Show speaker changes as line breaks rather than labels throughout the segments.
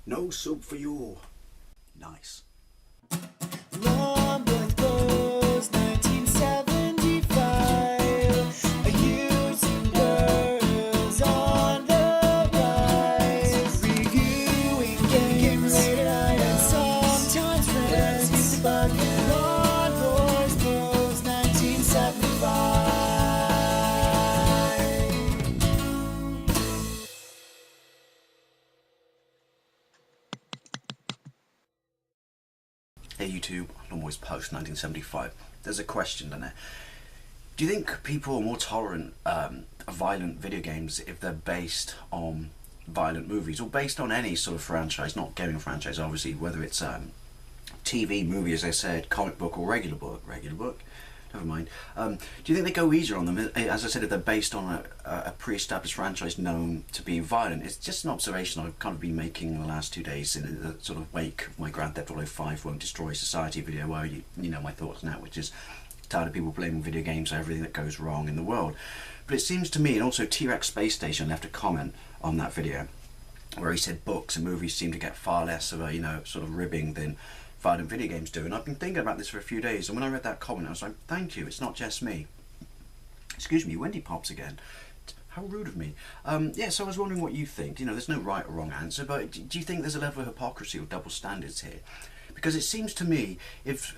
No soup for you. Nice.
Long with clothes, 1975. A YouTuber is on the rise. Reviewing games late at night and sometimes friends used to bug him. Long Boys Bros, 1975.
Hey YouTube, I'm always post 1975. There's a question in there. Do you think people are more tolerant of violent video games if they're based on violent movies, or based on any sort of franchise, not gaming franchise obviously, whether it's TV, movie, as I said, comic book, or regular book? Never mind. Do you think they go easier on them? As I said, if they're based on a pre-established franchise known to be violent. It's just an observation I've kind of been making in the last 2 days in the sort of wake of my Grand Theft Auto 5 Won't Destroy Society video, where you know my thoughts now, which is tired of people blaming video games for everything that goes wrong in the world. But it seems to me, and also T-Rex Space Station left a comment on that video where he said books and movies seem to get far less of a, sort of ribbing than violent video games do. And I've been thinking about this for a few days, and when I read that comment I was like, thank you, it's not just me. Excuse me, Wendy pops again. How rude of me. Yeah, so I was wondering what you think. There's no right or wrong answer, but do you think there's a level of hypocrisy or double standards here? Because it seems to me, if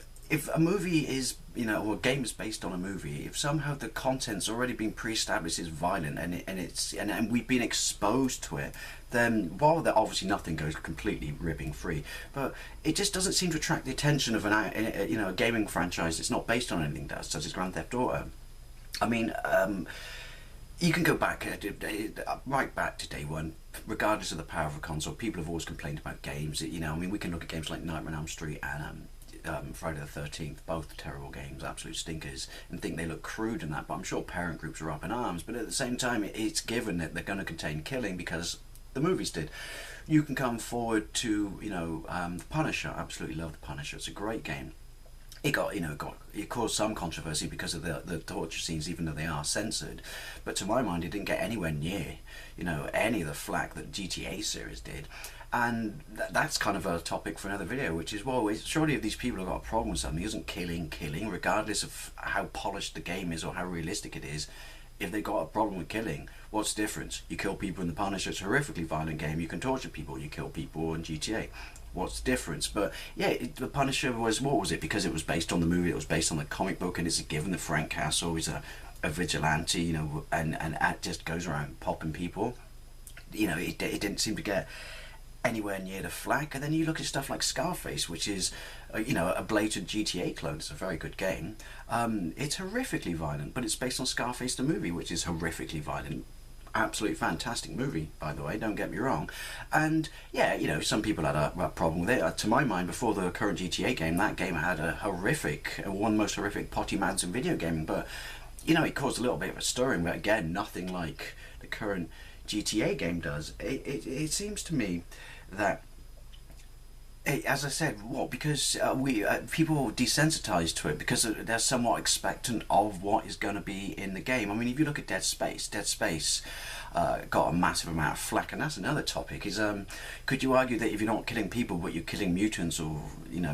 a movie is, or a game is based on a movie, if somehow the content's already been pre-established as violent and we've been exposed to it, then while there obviously nothing goes completely ribbing free, but it just doesn't seem to attract the attention of a gaming franchise that's not based on anything such as Grand Theft Auto. I mean, you can go back right back to day one. Regardless of the power of a console, people have always complained about games. We can look at games like Nightmare on Elm Street and Friday the 13th, both terrible games, absolute stinkers, and think they look crude in that, but I'm sure parent groups are up in arms. But at the same time, it's given that they're going to contain killing because the movies did. You can come forward to The Punisher. I absolutely love The Punisher. It's a great game. It caused some controversy because of the torture scenes, even though they are censored. But to my mind, it didn't get anywhere near any of the flack that GTA series did. And that's kind of a topic for another video, which is, well, surely if these people have got a problem with something, isn't killing, regardless of how polished the game is or how realistic it is. If they got a problem with killing, what's the difference? You kill people in The Punisher, it's a horrifically violent game. You can torture people, you kill people in GTA. What's the difference? But yeah, The Punisher was, what was it? Because it was based on the movie, it was based on the comic book, and it's a given that Frank Castle is a vigilante, and just goes around popping people. It didn't seem to get anywhere near the flack. And then you look at stuff like Scarface, which is a blatant GTA clone. It's a very good game. It's horrifically violent, but it's based on Scarface the movie, which is horrifically violent. Absolutely fantastic movie, by the way, don't get me wrong. And yeah, some people had a problem with it. To my mind, before the current GTA game, that game had a horrific, one most horrific potty mouths in video gaming. But it caused a little bit of a stirring, but again, nothing like the current GTA game does. It seems to me that, as I said, because people are desensitized to it because they're somewhat expectant of what is going to be in the game. I mean, if you look at Dead Space got a massive amount of flack, and that's another topic. Is could you argue that if you're not killing people but you're killing mutants or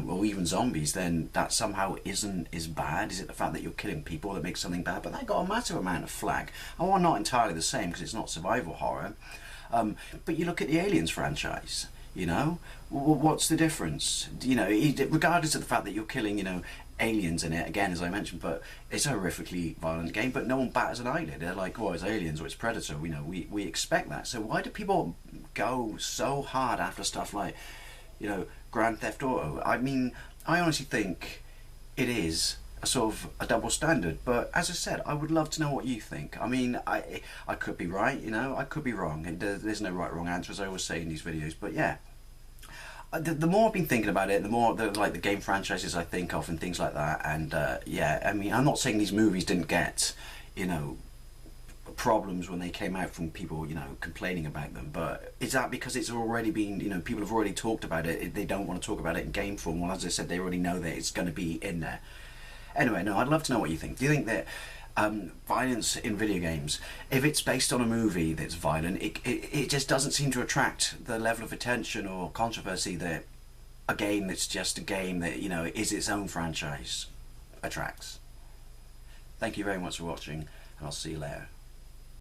or even zombies, then that somehow isn't as bad? Is it the fact that you're killing people that makes something bad? But that got a massive amount of flack. Oh, not entirely the same because it's not survival horror. But you look at the Aliens franchise. What's the difference? Regardless of the fact that you're killing, aliens in it, again, as I mentioned, but it's a horrifically violent game, but no one batters an eyelid. They're like, oh, it's Aliens or it's Predator. We expect that. So why do people go so hard after stuff like, Grand Theft Auto? I mean, I honestly think it is a sort of a double standard, but as I said, I would love to know what you think. I mean, I could be right, I could be wrong, and there's no right or wrong answer, as I always say in these videos. But yeah, the more I've been thinking about it, the more the game franchises I think of and things like that. And yeah, I mean, I'm not saying these movies didn't get problems when they came out from people complaining about them, but is that because it's already been people have already talked about it, they don't want to talk about it in game form? Well, as I said, they already know that it's going to be in there. Anyway, no, I'd love to know what you think. Do you think that violence in video games, if it's based on a movie that's violent, it just doesn't seem to attract the level of attention or controversy that a game that's just a game that, you know, is its own franchise attracts. Thank you very much for watching, and I'll see you later.